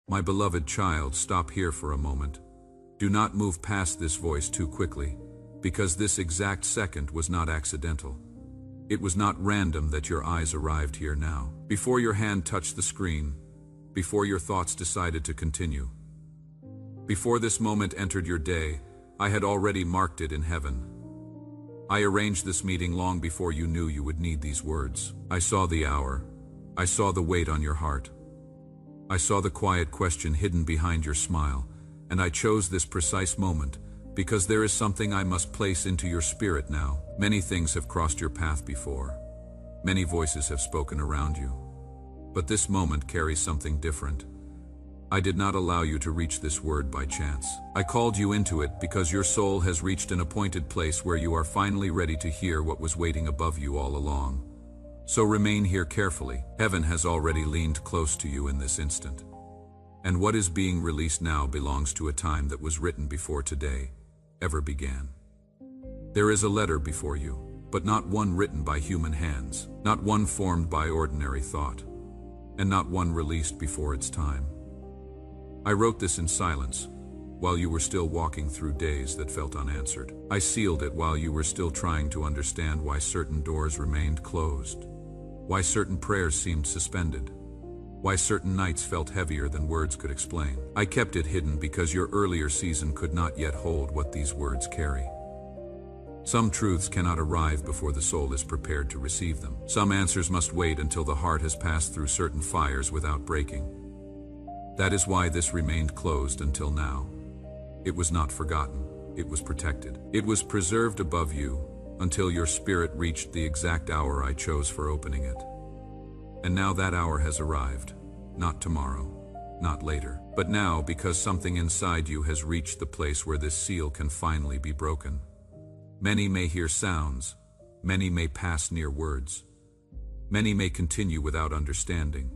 My beloved child, stop here for a moment. Do not move past this voice too quickly, because this exact second was not accidental. It was not random that your eyes arrived here now. Before your hand touched the screen, before your thoughts decided to continue, before this moment entered your day, I had already marked it in heaven. I arranged this meeting long before you knew you would need these words. I saw the hour. I saw the weight on your heart. I saw the quiet question hidden behind your smile, and I chose this precise moment because there is something I must place into your spirit now. Many things have crossed your path before. Many voices have spoken around you. But this moment carries something different. I did not allow you to reach this word by chance. I called you into it because your soul has reached an appointed place where you are finally ready to hear what was waiting above you all along. So remain here carefully. Heaven has already leaned close to you in this instant. And what is being released now belongs to a time that was written before today ever began. There is a letter before you, but not one written by human hands, not one formed by ordinary thought, and not one released before its time. I wrote this in silence, while you were still walking through days that felt unanswered. I sealed it while you were still trying to understand why certain doors remained closed, why certain prayers seemed suspended, why certain nights felt heavier than words could explain. I kept it hidden because your earlier season could not yet hold what these words carry. Some truths cannot arrive before the soul is prepared to receive them. Some answers must wait until the heart has passed through certain fires without breaking. That is why this remained closed until now. It was not forgotten. It was protected. It was preserved above you until your spirit reached the exact hour I chose for opening it. And now that hour has arrived. Not tomorrow, not later, but now, because something inside you has reached the place where this seal can finally be broken. Many may hear sounds. Many may pass near words. Many may continue without understanding.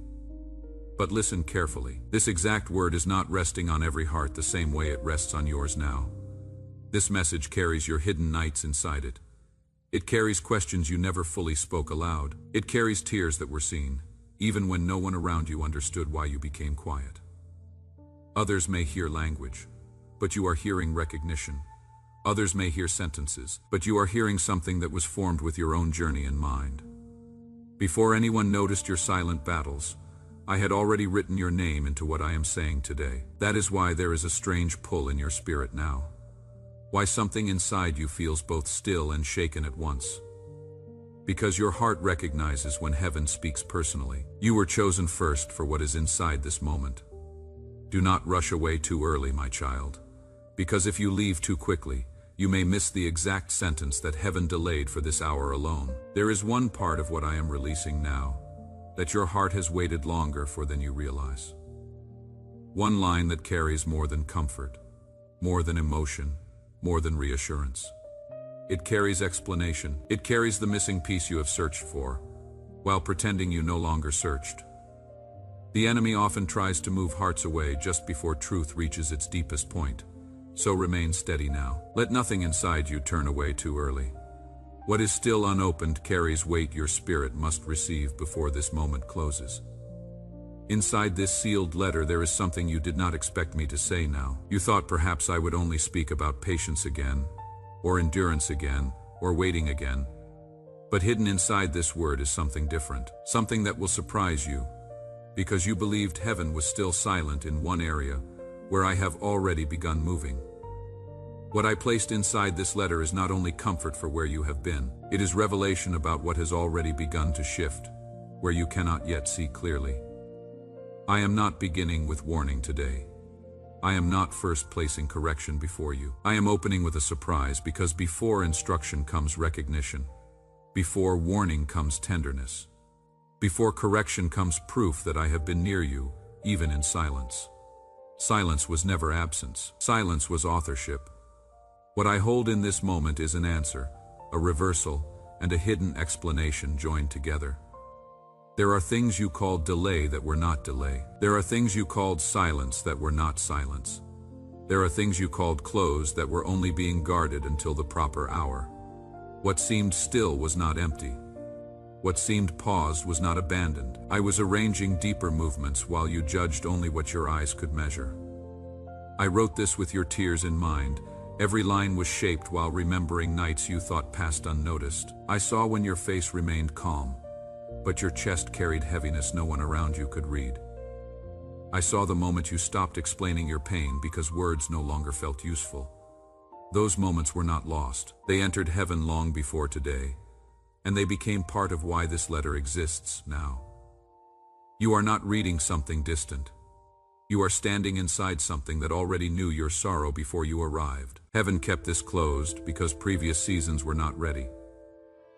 But listen carefully. This exact word is not resting on every heart the same way it rests on yours now. This message carries your hidden nights inside it. It carries questions you never fully spoke aloud. It carries tears that were seen, even when no one around you understood why you became quiet. Others may hear language, but you are hearing recognition. Others may hear sentences, but you are hearing something that was formed with your own journey in mind. Before anyone noticed your silent battles, I had already written your name into what I am saying today. That is why there is a strange pull in your spirit now. Why something inside you feels both still and shaken at once. Because your heart recognizes when heaven speaks personally. You were chosen first for what is inside this moment. Do not rush away too early, my child. Because if you leave too quickly, you may miss the exact sentence that heaven delayed for this hour alone. There is one part of what I am releasing now that your heart has waited longer for than you realize. One line that carries more than comfort, more than emotion, more than reassurance. It carries explanation. It carries the missing piece you have searched for, while pretending you no longer searched. The enemy often tries to move hearts away just before truth reaches its deepest point. So remain steady now. Let nothing inside you turn away too early. What is still unopened carries weight your spirit must receive before this moment closes. Inside this sealed letter there is something you did not expect me to say now. You thought perhaps I would only speak about patience again, or endurance again, or waiting again. But hidden inside this word is something different, something that will surprise you, because you believed heaven was still silent in one area where I have already begun moving. What I placed inside this letter is not only comfort for where you have been, it is revelation about what has already begun to shift, where you cannot yet see clearly. I am not beginning with warning today. I am not first placing correction before you. I am opening with a surprise because before instruction comes recognition. Before warning comes tenderness. Before correction comes proof that I have been near you, even in silence. Silence was never absence. Silence was authorship. What I hold in this moment is an answer, a reversal, and a hidden explanation joined together. There are things you called delay that were not delay. There are things you called silence that were not silence. There are things you called closed that were only being guarded until the proper hour. What seemed still was not empty. What seemed paused was not abandoned. I was arranging deeper movements while you judged only what your eyes could measure. I wrote this with your tears in mind. Every line was shaped while remembering nights you thought passed unnoticed. I saw when your face remained calm, but your chest carried heaviness no one around you could read. I saw the moment you stopped explaining your pain because words no longer felt useful. Those moments were not lost. They entered heaven long before today, and they became part of why this letter exists now. You are not reading something distant. You are standing inside something that already knew your sorrow before you arrived. Heaven kept this closed because previous seasons were not ready.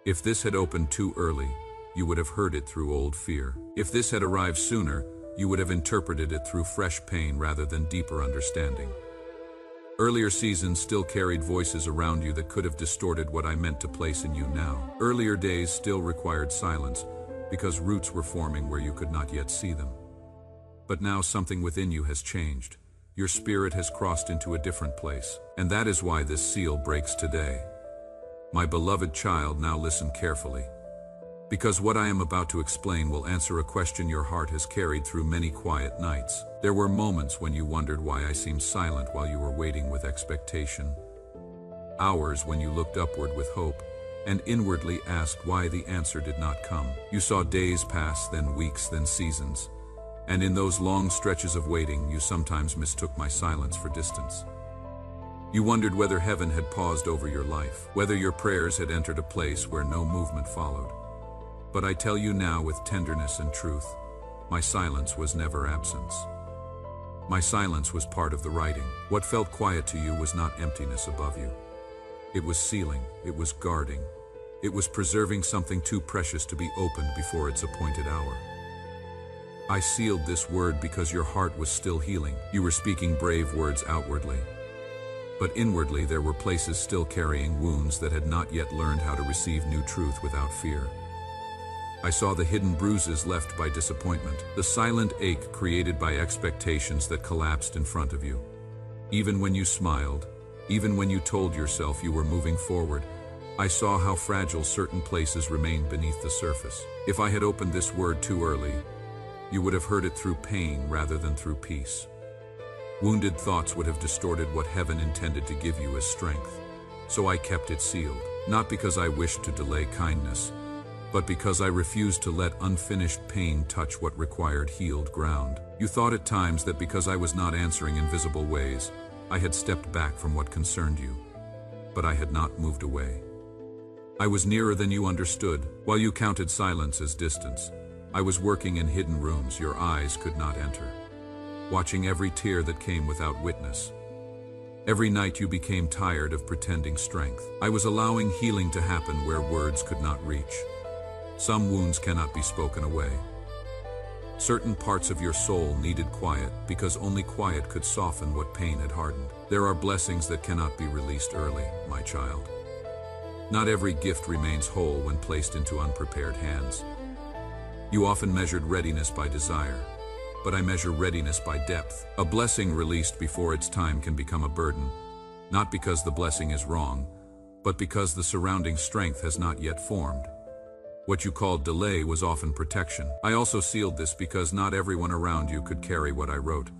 If this had opened too early, you would have heard it through old fear. If this had arrived sooner, you would have interpreted it through fresh pain rather than deeper understanding. Earlier seasons still carried voices around you that could have distorted what I meant to place in you now. Earlier days still required silence because roots were forming where you could not yet see them. But now something within you has changed. Your spirit has crossed into a different place, and that is why this seal breaks today. My beloved child, now listen carefully, because what I am about to explain will answer a question your heart has carried through many quiet nights. There were moments when you wondered why I seemed silent while you were waiting with expectation. Hours when you looked upward with hope and inwardly asked why the answer did not come. You saw days pass, then weeks, then seasons. And in those long stretches of waiting, you sometimes mistook my silence for distance. You wondered whether heaven had paused over your life, whether your prayers had entered a place where no movement followed. But I tell you now with tenderness and truth, my silence was never absence. My silence was part of the writing. What felt quiet to you was not emptiness above you. It was sealing, it was guarding, it was preserving something too precious to be opened before its appointed hour. I sealed this word because your heart was still healing. You were speaking brave words outwardly, but inwardly there were places still carrying wounds that had not yet learned how to receive new truth without fear. I saw the hidden bruises left by disappointment, the silent ache created by expectations that collapsed in front of you. Even when you smiled, even when you told yourself you were moving forward, I saw how fragile certain places remained beneath the surface. If I had opened this word too early, you would have heard it through pain rather than through peace. Wounded thoughts would have distorted what heaven intended to give you as strength. So I kept it sealed, not because I wished to delay kindness, but because I refused to let unfinished pain touch what required healed ground. You thought at times that because I was not answering in visible ways, I had stepped back from what concerned you, but I had not moved away. I was nearer than you understood. While you counted silence as distance, I was working in hidden rooms your eyes could not enter, watching every tear that came without witness. Every night you became tired of pretending strength. I was allowing healing to happen where words could not reach. Some wounds cannot be spoken away. Certain parts of your soul needed quiet because only quiet could soften what pain had hardened. There are blessings that cannot be released early, my child. Not every gift remains whole when placed into unprepared hands. You often measured readiness by desire, but I measure readiness by depth. A blessing released before its time can become a burden, not because the blessing is wrong, but because the surrounding strength has not yet formed. What you called delay was often protection. I also sealed this because not everyone around you could carry what I wrote.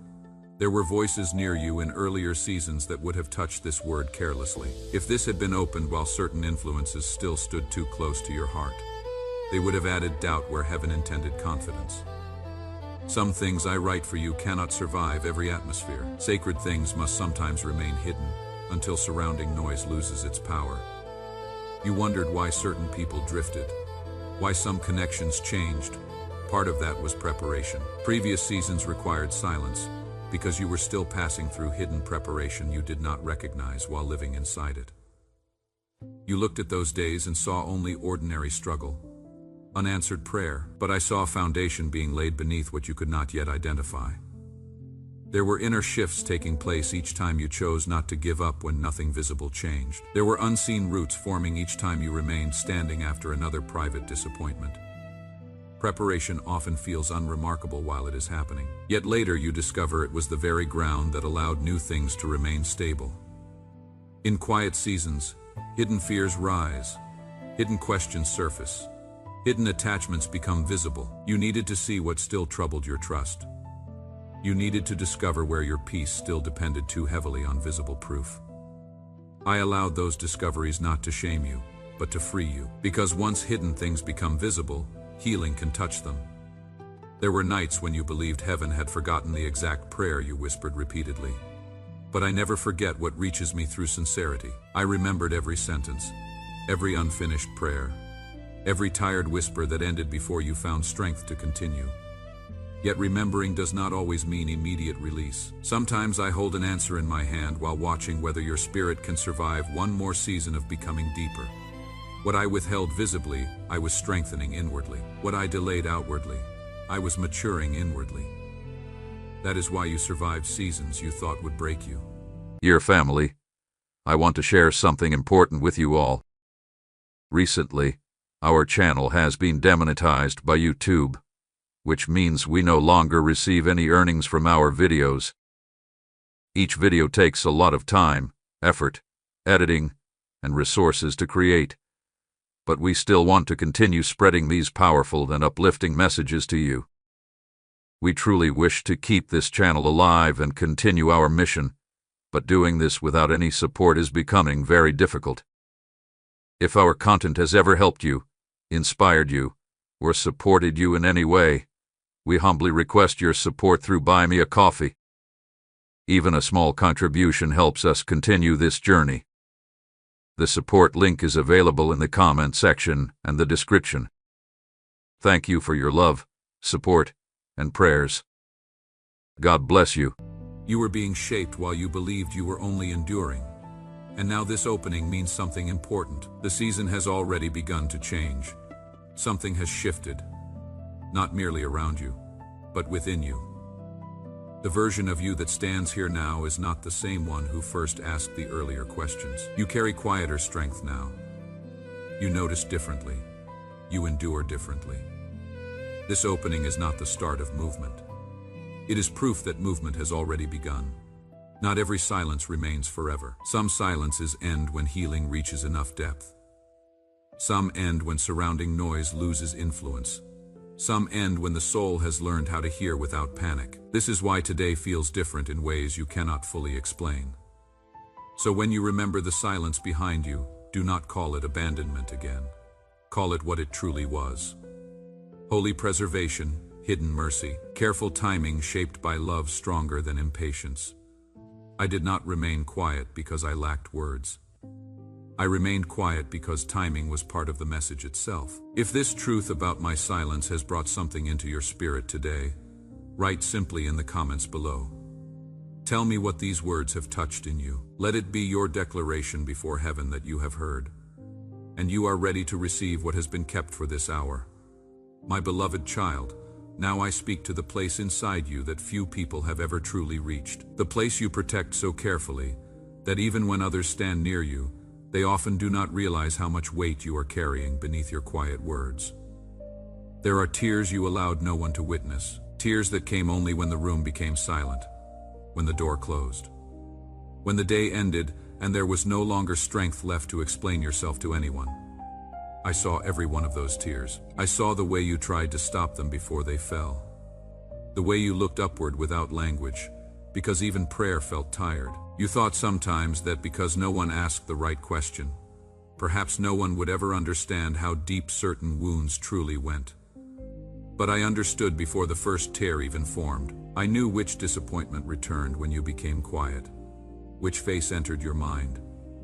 There were voices near you in earlier seasons that would have touched this word carelessly. If this had been opened while certain influences still stood too close to your heart, they would have added doubt where heaven intended confidence. Some things I write for you cannot survive every atmosphere. Sacred things must sometimes remain hidden until surrounding noise loses its power. You wondered why certain people drifted, why some connections changed. Part of that was preparation. Previous seasons required silence because you were still passing through hidden preparation you did not recognize while living inside it. You looked at those days and saw only ordinary struggle, unanswered prayer, but I saw a foundation being laid beneath what you could not yet identify. There were inner shifts taking place each time you chose not to give up when nothing visible changed. There were unseen roots forming each time you remained standing after another private disappointment. Preparation often feels unremarkable while it is happening. Yet later you discover it was the very ground that allowed new things to remain stable. In quiet seasons, hidden fears rise, hidden questions surface, Hidden attachments become visible. You needed to see what still troubled your trust. You needed to discover where your peace still depended too heavily on visible proof. I allowed those discoveries not to shame you, but to free you. Because once hidden things become visible, healing can touch them. There were nights when you believed heaven had forgotten the exact prayer you whispered repeatedly. But I never forget what reaches me through sincerity. I remembered every sentence, every unfinished prayer, every tired whisper that ended before you found strength to continue. Yet remembering does not always mean immediate release. Sometimes I hold an answer in my hand while watching whether your spirit can survive one more season of becoming deeper. What I withheld visibly, I was strengthening inwardly. What I delayed outwardly, I was maturing inwardly. That is why you survived seasons you thought would break you. Dear family, I want to share something important with you all. Recently, our channel has been demonetized by YouTube, which means we no longer receive any earnings from our videos. Each video takes a lot of time, effort, editing, and resources to create, but we still want to continue spreading these powerful and uplifting messages to you. We truly wish to keep this channel alive and continue our mission, but doing this without any support is becoming very difficult. If our content has ever helped you, inspired you, or supported you in any way, we humbly request your support through Buy Me a Coffee. Even a small contribution helps us continue this journey. The support link is available in the comment section and the description. Thank you for your love, support, and prayers. God bless you. You were being shaped while you believed you were only enduring. And now this opening means something important. The season has already begun to change. Something has shifted. Not merely around you, but within you. The version of you that stands here now is not the same one who first asked the earlier questions. You carry quieter strength now. You notice differently. You endure differently. This opening is not the start of movement. It is proof that movement has already begun. Not every silence remains forever. Some silences end when healing reaches enough depth. Some end when surrounding noise loses influence. Some end when the soul has learned how to hear without panic. This is why today feels different in ways you cannot fully explain. So when you remember the silence behind you, do not call it abandonment again. Call it what it truly was. Holy preservation, hidden mercy, careful timing shaped by love stronger than impatience. I did not remain quiet because I lacked words. I remained quiet because timing was part of the message itself. If this truth about my silence has brought something into your spirit today, write simply in the comments below. Tell me what these words have touched in you. Let it be your declaration before heaven that you have heard, and you are ready to receive what has been kept for this hour. My beloved child, now I speak to the place inside you that few people have ever truly reached. The place you protect so carefully that even when others stand near you, they often do not realize how much weight you are carrying beneath your quiet words. There are tears you allowed no one to witness, tears that came only when the room became silent, when the door closed, when the day ended and there was no longer strength left to explain yourself to anyone. I saw every one of those tears. I saw the way you tried to stop them before they fell. The way you looked upward without language, because even prayer felt tired. You thought sometimes that because no one asked the right question, perhaps no one would ever understand how deep certain wounds truly went. But I understood before the first tear even formed. I knew which disappointment returned when you became quiet, which face entered your mind,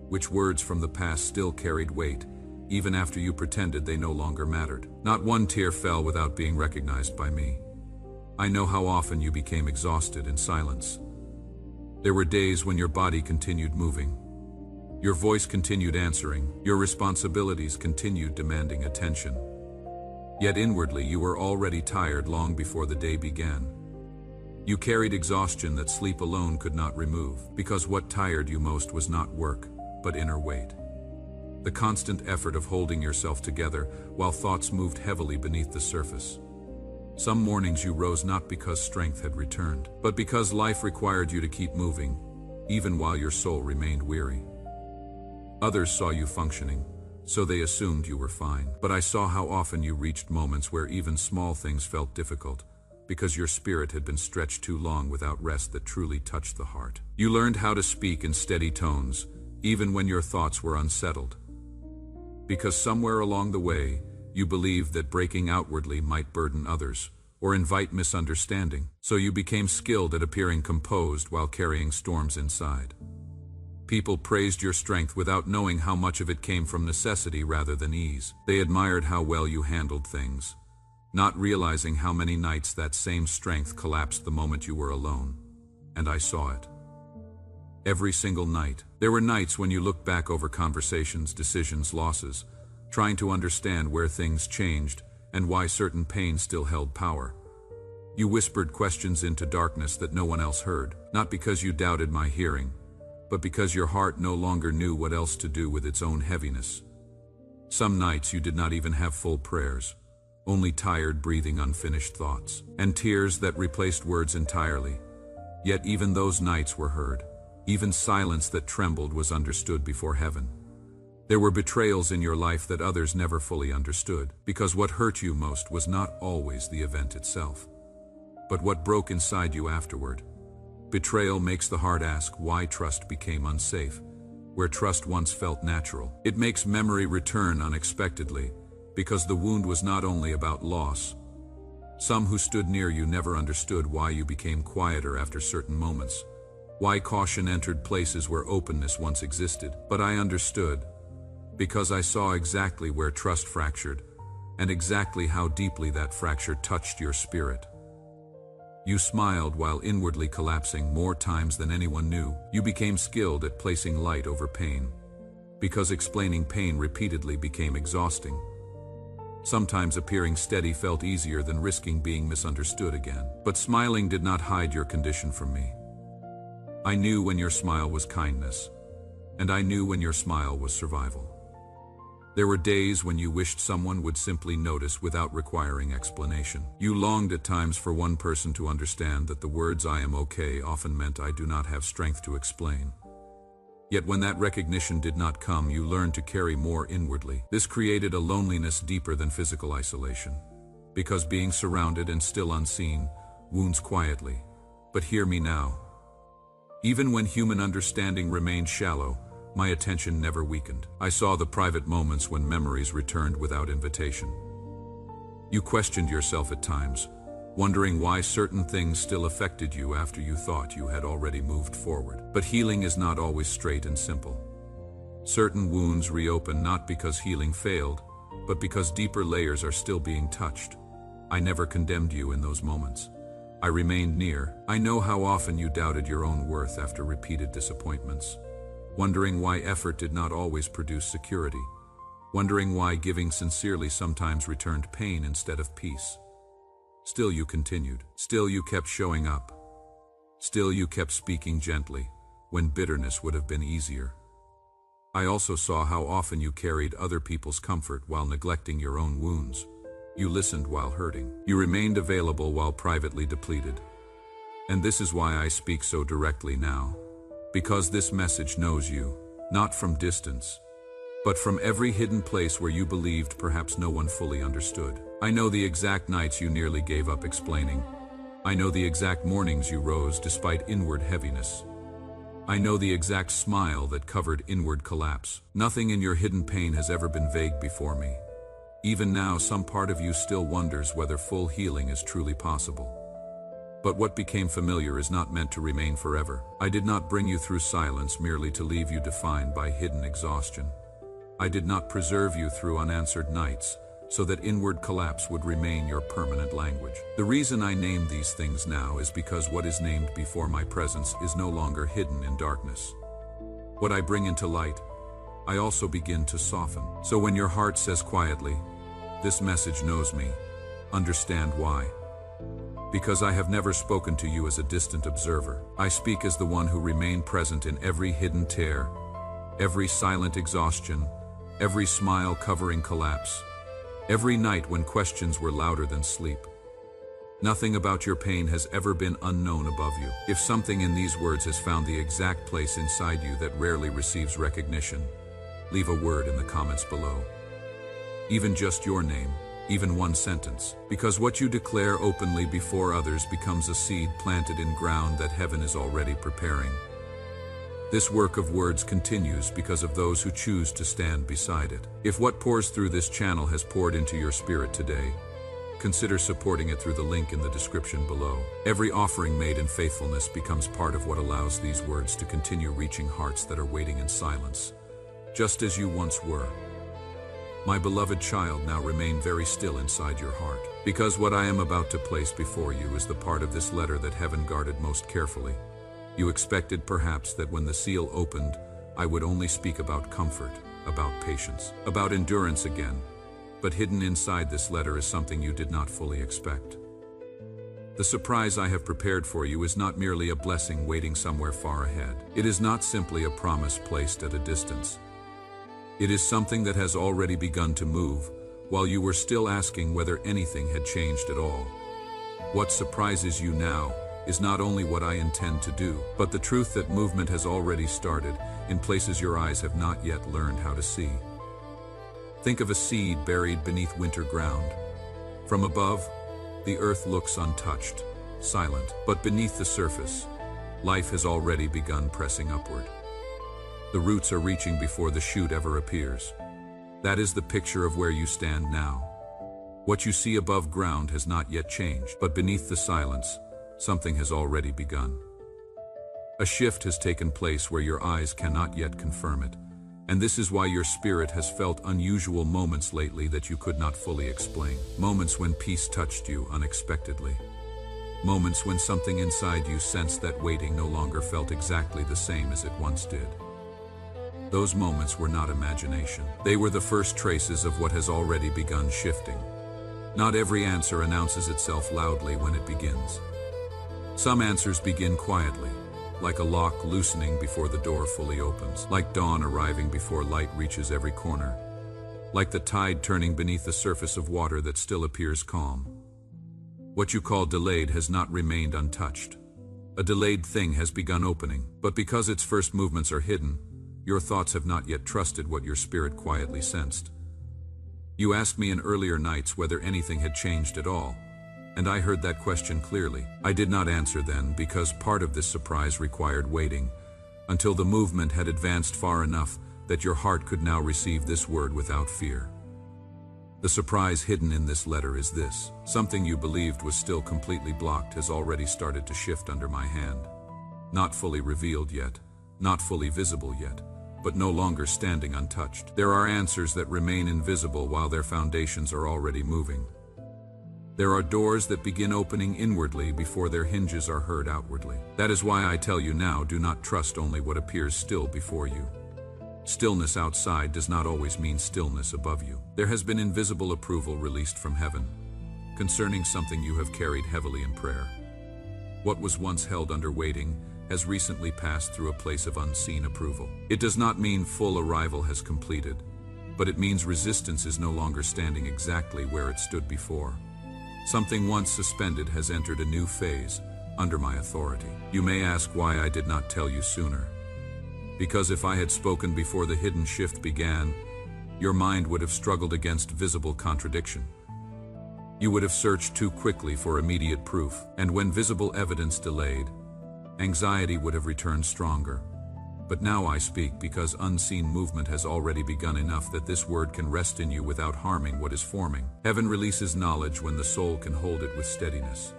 which words from the past still carried weight, even after you pretended they no longer mattered. Not one tear fell without being recognized by me. I know how often you became exhausted in silence. There were days when your body continued moving. Your voice continued answering. Your responsibilities continued demanding attention. Yet inwardly you were already tired long before the day began. You carried exhaustion that sleep alone could not remove, because what tired you most was not work, but inner weight. The constant effort of holding yourself together while thoughts moved heavily beneath the surface. Some mornings you rose not because strength had returned, but because life required you to keep moving, even while your soul remained weary. Others saw you functioning, so they assumed you were fine. But I saw how often you reached moments where even small things felt difficult, because your spirit had been stretched too long without rest that truly touched the heart. You learned how to speak in steady tones, even when your thoughts were unsettled. Because somewhere along the way, you believed that breaking outwardly might burden others, or invite misunderstanding, so you became skilled at appearing composed while carrying storms inside. People praised your strength without knowing how much of it came from necessity rather than ease. They admired how well you handled things, not realizing how many nights that same strength collapsed the moment you were alone. And I saw it. Every single night. There were nights when you looked back over conversations, decisions, losses, trying to understand where things changed and why certain pain still held power. You whispered questions into darkness that no one else heard, not because you doubted my hearing, but because your heart no longer knew what else to do with its own heaviness. Some nights you did not even have full prayers, only tired breathing, unfinished thoughts, and tears that replaced words entirely. Yet even those nights were heard. Even silence that trembled was understood before heaven. There were betrayals in your life that others never fully understood, because what hurt you most was not always the event itself, but what broke inside you afterward. Betrayal makes the heart ask why trust became unsafe, where trust once felt natural. It makes memory return unexpectedly, because the wound was not only about loss. Some who stood near you never understood why you became quieter after certain moments, why caution entered places where openness once existed. But I understood, because I saw exactly where trust fractured, and exactly how deeply that fracture touched your spirit. You smiled while inwardly collapsing more times than anyone knew. You became skilled at placing light over pain, because explaining pain repeatedly became exhausting. Sometimes appearing steady felt easier than risking being misunderstood again. But smiling did not hide your condition from me. I knew when your smile was kindness, and I knew when your smile was survival. There were days when you wished someone would simply notice without requiring explanation. You longed at times for one person to understand that the words "I am okay" often meant "I do not have strength to explain." Yet when that recognition did not come, you learned to carry more inwardly. This created a loneliness deeper than physical isolation, because being surrounded and still unseen wounds quietly. But hear me now. Even when human understanding remained shallow, my attention never weakened. I saw the private moments when memories returned without invitation. You questioned yourself at times, wondering why certain things still affected you after you thought you had already moved forward. But healing is not always straight and simple. Certain wounds reopen not because healing failed, but because deeper layers are still being touched. I never condemned you in those moments. I remained near. I know how often you doubted your own worth after repeated disappointments, wondering why effort did not always produce security, wondering why giving sincerely sometimes returned pain instead of peace. Still you continued. Still you kept showing up. Still you kept speaking gently, when bitterness would have been easier. I also saw how often you carried other people's comfort while neglecting your own wounds. You listened while hurting. You remained available while privately depleted. And this is why I speak so directly now. Because this message knows you, not from distance, but from every hidden place where you believed perhaps no one fully understood. I know the exact nights you nearly gave up explaining. I know the exact mornings you rose despite inward heaviness. I know the exact smile that covered inward collapse. Nothing in your hidden pain has ever been vague before me. Even now, some part of you still wonders whether full healing is truly possible. But what became familiar is not meant to remain forever. I did not bring you through silence merely to leave you defined by hidden exhaustion. I did not preserve you through unanswered nights, so that inward collapse would remain your permanent language. The reason I name these things now is because what is named before my presence is no longer hidden in darkness. What I bring into light, I also begin to soften. So when your heart says quietly, "This message knows me," understand why. Because I have never spoken to you as a distant observer. I speak as the one who remained present in every hidden tear, every silent exhaustion, every smile covering collapse, every night when questions were louder than sleep. Nothing about your pain has ever been unknown above you. If something in these words has found the exact place inside you that rarely receives recognition, leave a word in the comments below. Even just your name, even one sentence, because what you declare openly before others becomes a seed planted in ground that heaven is already preparing. This work of words continues because of those who choose to stand beside it. If what pours through this channel has poured into your spirit today, consider supporting it through the link in the description below. Every offering made in faithfulness becomes part of what allows these words to continue reaching hearts that are waiting in silence, just as you once were. My beloved child, now remain very still inside your heart, because what I am about to place before you is the part of this letter that heaven guarded most carefully. You expected perhaps that when the seal opened, I would only speak about comfort, about patience, about endurance again. But hidden inside this letter is something you did not fully expect. The surprise I have prepared for you is not merely a blessing waiting somewhere far ahead. It is not simply a promise placed at a distance. It is something that has already begun to move, while you were still asking whether anything had changed at all. What surprises you now is not only what I intend to do, but the truth that movement has already started in places your eyes have not yet learned how to see. Think of a seed buried beneath winter ground. From above, the earth looks untouched, silent, but beneath the surface, life has already begun pressing upward. The roots are reaching before the shoot ever appears. That is the picture of where you stand now. What you see above ground has not yet changed, but beneath the silence, something has already begun. A shift has taken place where your eyes cannot yet confirm it, and this is why your spirit has felt unusual moments lately that you could not fully explain. Moments when peace touched you unexpectedly. Moments when something inside you sensed that waiting no longer felt exactly the same as it once did. Those moments were not imagination. They were the first traces of what has already begun shifting. Not every answer announces itself loudly when it begins. Some answers begin quietly, like a lock loosening before the door fully opens, like dawn arriving before light reaches every corner, like the tide turning beneath the surface of water that still appears calm. What you call delayed has not remained untouched. A delayed thing has begun opening, but because its first movements are hidden, your thoughts have not yet trusted what your spirit quietly sensed. You asked me in earlier nights whether anything had changed at all, and I heard that question clearly. I did not answer then because part of this surprise required waiting until the movement had advanced far enough that your heart could now receive this word without fear. The surprise hidden in this letter is this: something you believed was still completely blocked has already started to shift under my hand. Not fully revealed yet, not fully visible yet, but no longer standing untouched. There are answers that remain invisible while their foundations are already moving. There are doors that begin opening inwardly before their hinges are heard outwardly. That is why I tell you now, do not trust only what appears still before you. Stillness outside does not always mean stillness above you. There has been invisible approval released from heaven concerning something you have carried heavily in prayer. What was once held under waiting has recently passed through a place of unseen approval. It does not mean full arrival has completed, but it means resistance is no longer standing exactly where it stood before. Something once suspended has entered a new phase under my authority. You may ask why I did not tell you sooner. Because if I had spoken before the hidden shift began, your mind would have struggled against visible contradiction. You would have searched too quickly for immediate proof, and when visible evidence delayed, anxiety would have returned stronger. But now I speak because unseen movement has already begun enough that this word can rest in you without harming what is forming. Heaven releases knowledge when the soul can hold it with steadiness.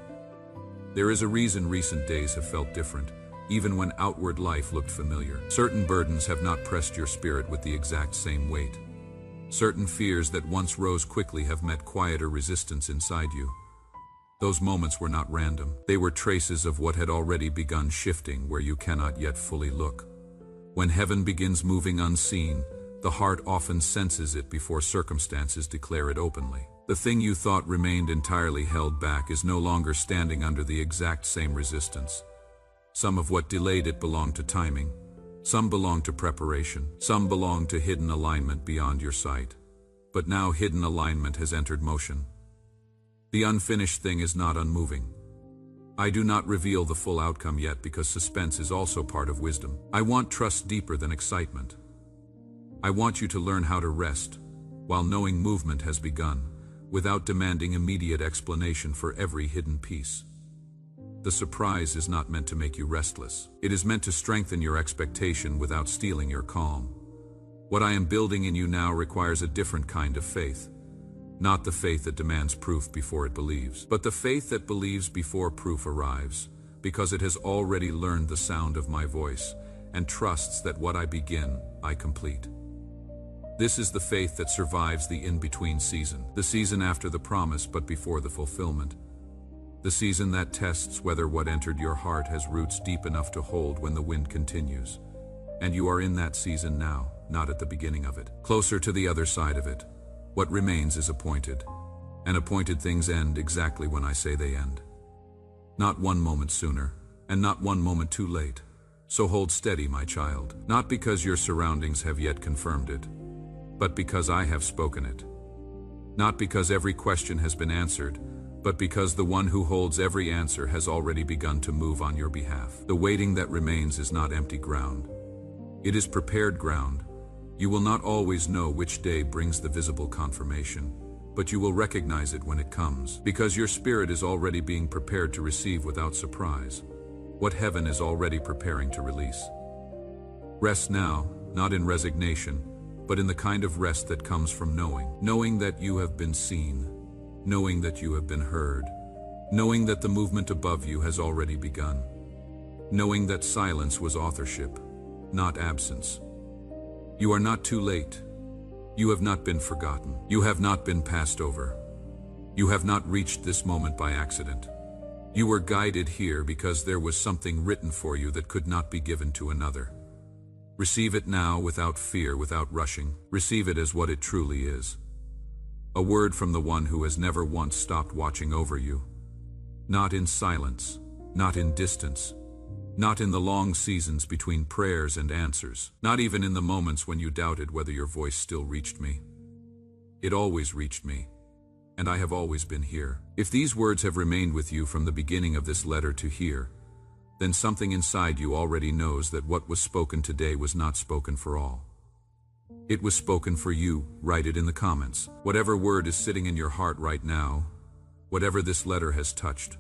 There is a reason recent days have felt different, even when outward life looked familiar. Certain burdens have not pressed your spirit with the exact same weight. Certain fears that once rose quickly have met quieter resistance inside you. Those moments were not random. They were traces of what had already begun shifting where you cannot yet fully look. When heaven begins moving unseen, the heart often senses it before circumstances declare it openly. The thing you thought remained entirely held back is no longer standing under the exact same resistance. Some of what delayed it belonged to timing. Some belonged to preparation. Some belonged to hidden alignment beyond your sight. But now hidden alignment has entered motion. The unfinished thing is not unmoving. I do not reveal the full outcome yet because suspense is also part of wisdom. I want trust deeper than excitement. I want you to learn how to rest, while knowing movement has begun, without demanding immediate explanation for every hidden piece. The surprise is not meant to make you restless. It is meant to strengthen your expectation without stealing your calm. What I am building in you now requires a different kind of faith. Not the faith that demands proof before it believes, but the faith that believes before proof arrives, because it has already learned the sound of my voice and trusts that what I begin, I complete. This is the faith that survives the in-between season, the season after the promise but before the fulfillment. The season that tests whether what entered your heart has roots deep enough to hold when the wind continues. And you are in that season now, not at the beginning of it. Closer to the other side of it. What remains is appointed. And appointed things end exactly when I say they end. Not one moment sooner, and not one moment too late. So hold steady, my child, not because your surroundings have yet confirmed it, but because I have spoken it. Not because every question has been answered, but because the one who holds every answer has already begun to move on your behalf. The waiting that remains is not empty ground. It is prepared ground. You will not always know which day brings the visible confirmation, but you will recognize it when it comes, because your spirit is already being prepared to receive without surprise what heaven is already preparing to release. Rest now, not in resignation, but in the kind of rest that comes from knowing that you have been seen, knowing that you have been heard, knowing that the movement above you has already begun, knowing that silence was authorship, not absence. You are not too late. You have not been forgotten. You have not been passed over. You have not reached this moment by accident. You were guided here because there was something written for you that could not be given to another. Receive it now without fear, without rushing. Receive it as what it truly is. A word from the one who has never once stopped watching over you. Not in silence, not in distance, not in the long seasons between prayers and answers, not even in the moments when you doubted whether your voice still reached me. It always reached me, and I have always been here. If these words have remained with you from the beginning of this letter to here, then something inside you already knows that what was spoken today was not spoken for all. It was spoken for you. Write it in the comments. Whatever word is sitting in your heart right now, whatever this letter has touched,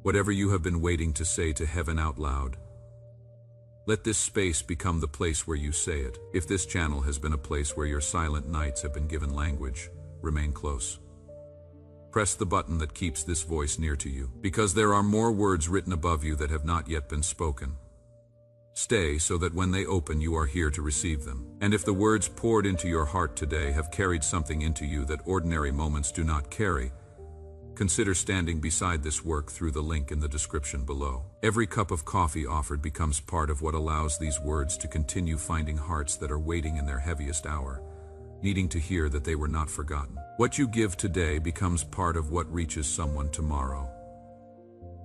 whatever you have been waiting to say to heaven out loud, let this space become the place where you say it. If this channel has been a place where your silent nights have been given language, remain close. Press the button that keeps this voice near to you, because there are more words written above you that have not yet been spoken. Stay so that when they open, you are here to receive them. And if the words poured into your heart today have carried something into you that ordinary moments do not carry, consider standing beside this work through the link in the description below. Every cup of coffee offered becomes part of what allows these words to continue finding hearts that are waiting in their heaviest hour, needing to hear that they were not forgotten. What you give today becomes part of what reaches someone tomorrow.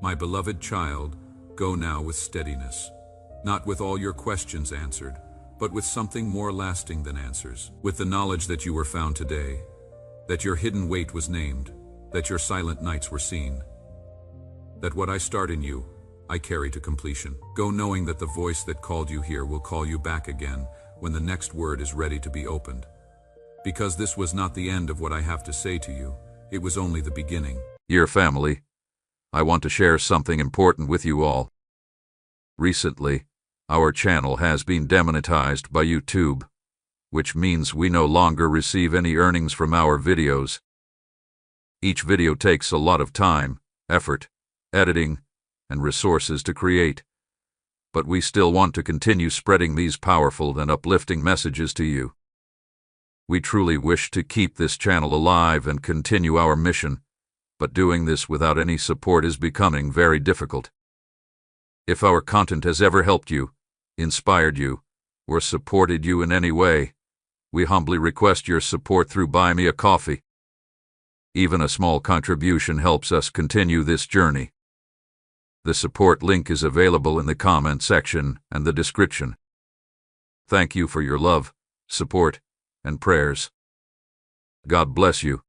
My beloved child, go now with steadiness. Not with all your questions answered, but with something more lasting than answers. With the knowledge that you were found today, that your hidden weight was named, that your silent nights were seen, that what I start in you, I carry to completion. Go knowing that the voice that called you here will call you back again when the next word is ready to be opened. Because this was not the end of what I have to say to you, it was only the beginning. Dear family, I want to share something important with you all. Recently, our channel has been demonetized by YouTube, which means we no longer receive any earnings from our videos. Each video takes a lot of time, effort, editing, and resources to create, but we still want to continue spreading these powerful and uplifting messages to you. We truly wish to keep this channel alive and continue our mission, but doing this without any support is becoming very difficult. If our content has ever helped you, inspired you, or supported you in any way, we humbly request your support through Buy Me a Coffee. Even a small contribution helps us continue this journey. The support link is available in the comment section and the description. Thank you for your love, support, and prayers. God bless you.